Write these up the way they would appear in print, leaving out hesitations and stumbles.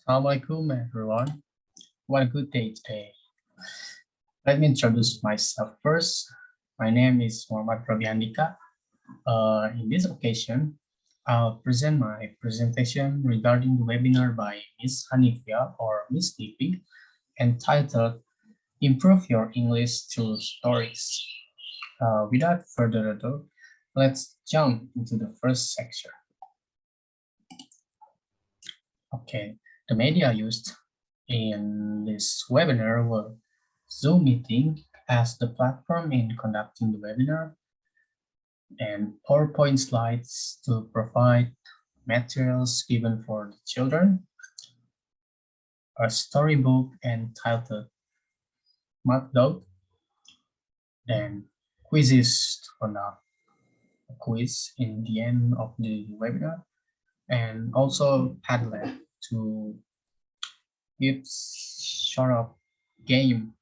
Assalamualaikum everyone. What a good day today. Let me introduce myself first. My name is Muhamad Roby and Ika. In this occasion, I'll present my presentation regarding the webinar by Miss Hanifia or Miss Nifi entitled Improve Your English Through Stories. Without further ado, let's jump into the first section. Okay, the media used in this webinar were Zoom meeting as the platform in conducting the webinar, and PowerPoint slides to provide materials given for the children, a storybook entitled Mud Dog, then quizzes to conduct a quiz in the end of the webinar, and also Padlet to give sort of game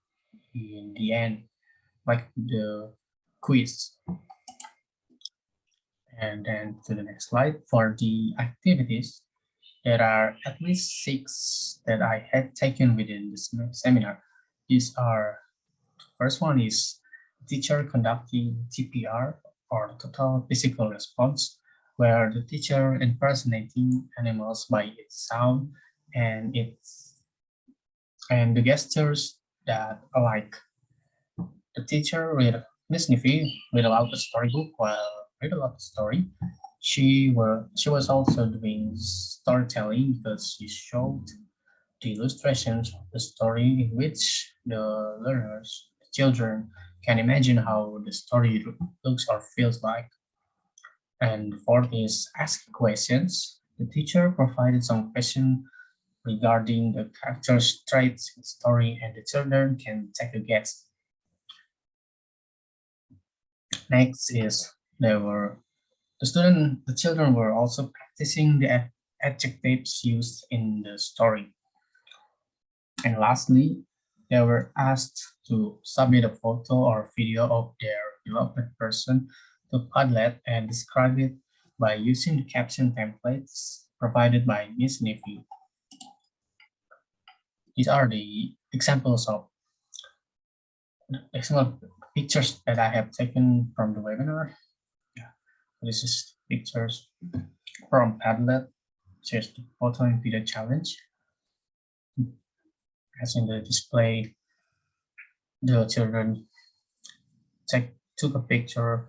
in the end, like the quiz. And then to the next slide. For the activities, there are at least 6 that I had taken within this seminar. These are, first one is teacher conducting TPR or total physical response, where the teacher impersonating animals by its sound and the gestures that alike. The teacher with Miss Nifi read aloud the storybook while read aloud the story. She was also doing storytelling because she showed the illustrations of the story in which the learners, the children, can imagine how the story looks or feels like. And for this ask questions, the teacher provided some questions regarding the character's traits in the story, and the children can take a guess. Next is the children were also practicing the adjectives used in the story. And lastly, they were asked to submit a photo or video of their beloved person to Padlet and describe it by using the caption templates provided by Miss Nifi. These are the examples of excellent pictures that I have taken from the webinar. Yeah, this is pictures from Padlet, just the photo and video challenge. As in the display, the children took a picture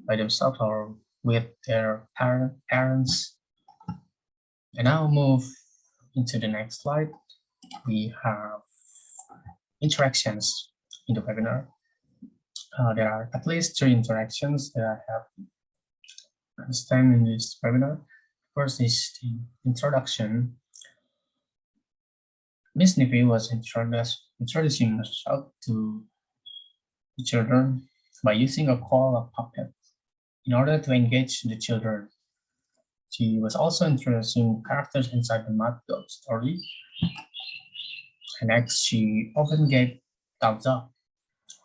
by themselves or with their parents. And now move into the next slide. We have interactions in the webinar. There are at least 3 interactions that I have understand in this webinar. First is the introduction. Miss Nifi was introducing herself to the children by using a call of puppet in order to engage the children. She was also introducing characters inside the Mud Dog story. And next, she often gave thumbs up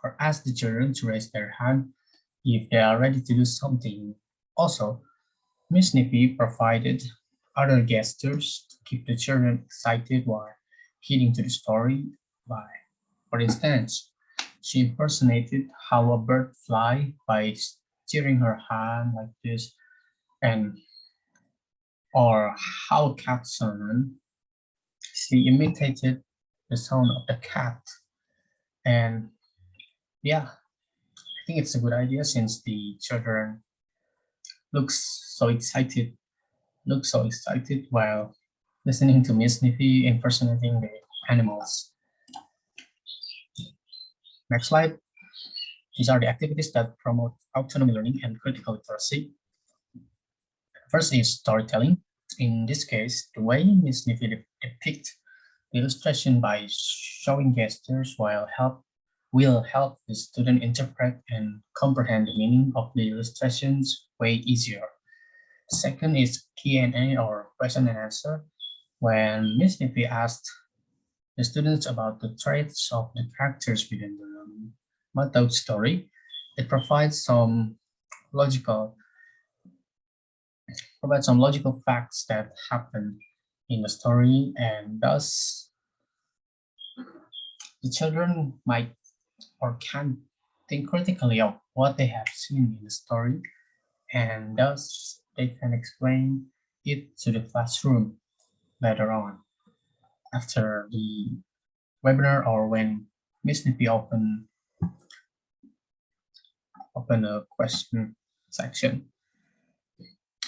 or asked the children to raise their hand if they are ready to do something. Also, Miss Nifi provided other gestures to keep the children excited while heeding to the story by, for instance, she impersonated how a bird flies by steering her hand like this, or how a cat summon. She imitated the sound of the cat. And yeah, I think it's a good idea since the children look so excited while listening to Miss Nifi impersonating the animals. Next slide. These are the activities that promote autonomy learning and critical literacy. First is storytelling. In this case, the way Miss Nifi depicts the illustration by showing gestures will help the student interpret and comprehend the meaning of the illustrations way easier. Second is Q&A or question and answer. When Miss Nifi asked the students about the traits of the characters within the Mud Dog story, it provides some logical facts that happen in the story, and thus the children might or can think critically of what they have seen in the story, and thus they can explain it to the classroom later on after the webinar or when Miss Nifi open a question section.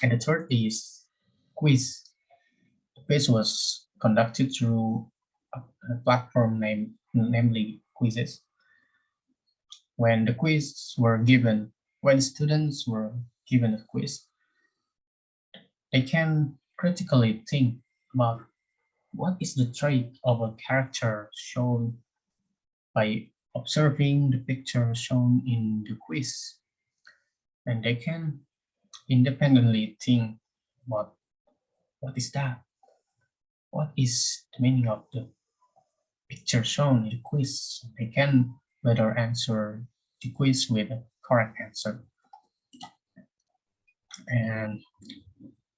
And the third is quiz. The quiz was conducted through a platform namely quizzes. When the quiz were given, when students were given a quiz, they can critically think about what is the trait of a character shown by observing the picture shown in the quiz. And they can independently think about what is that? What is the meaning of the picture shown in the quiz? They can better answer the quiz with a correct answer. And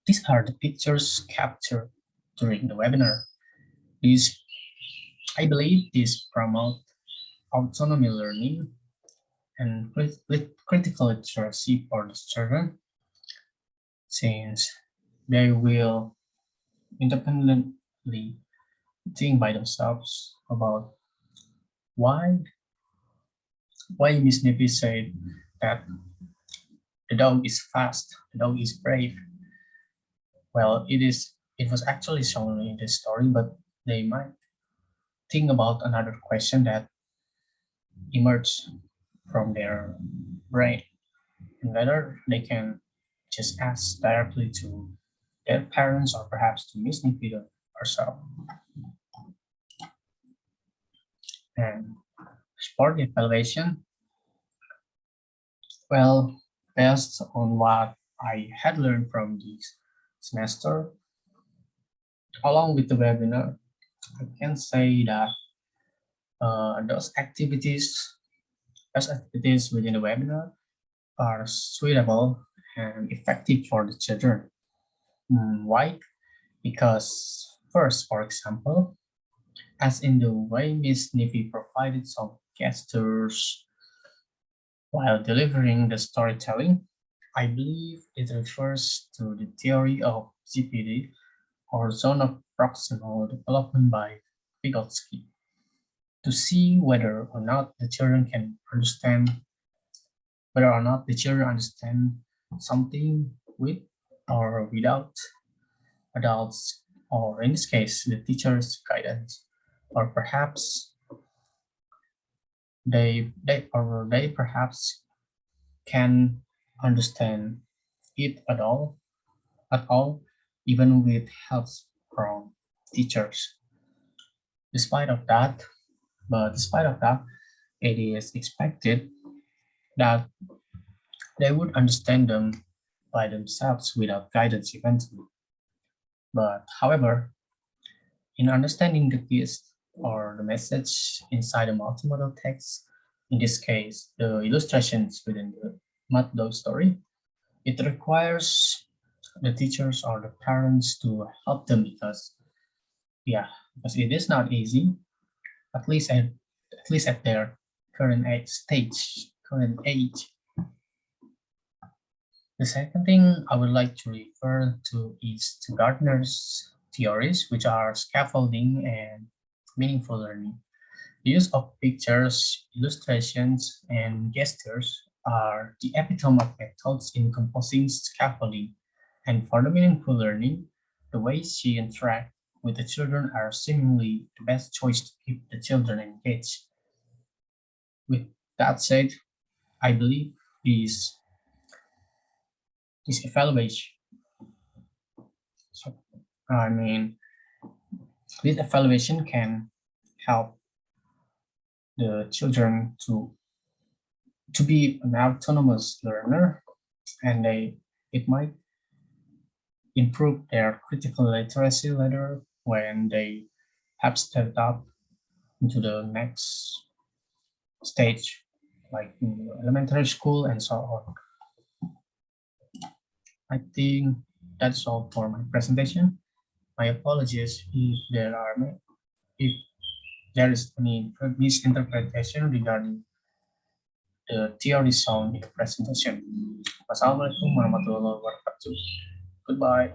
these are the pictures captured during the webinar. These, I believe, these promote autonomy learning and critical literacy for the children, since they will independently think by themselves about why Miss Nippy said that the dog is fast, the dog is brave. Well, it was actually shown in the story, but they might think about another question that emerged from their brain, and whether they can just ask directly to their parents or perhaps to Miss Nippy herself. And for the evaluation, well, based on what I had learned from this semester, along with the webinar, I can say that those activities within the webinar are suitable and effective for the children. Why? Because first, for example, as in the way Miss Nifi provided some gestures while delivering the storytelling, I believe it refers to the theory of ZPD or zone of proximal development by Vygotsky, to see whether or not the children understand something with or without adults, or in this case, the teacher's guidance, or perhaps they perhaps can understand it at all, even with help from teachers. Despite of that, it is expected that they would understand them by themselves without guidance eventually. But however, in understanding the gist or the message inside a multimodal text, in this case, the illustrations within the Mud Dog story, it requires the teachers or the parents to help them because it is not easy, at least at their current age. The second thing I would like to refer to is to Gardner's theories, which are scaffolding and meaningful learning. The use of pictures, illustrations, and gestures are the epitome of methods in composing scaffolding. And for the meaningful learning, the ways she interacts with the children are seemingly the best choice to keep the children engaged. With that said, I believe this evaluation, I mean, this evaluation can help the children to be an autonomous learner, and it might improve their critical literacy later when they have stepped up into the next stage, like in elementary school and so on. I think that's all for my presentation. My apologies if there is any misinterpretation regarding the theory sound in the presentation. Wassalamualaikum warahmatullahi wabarakatuh. Goodbye.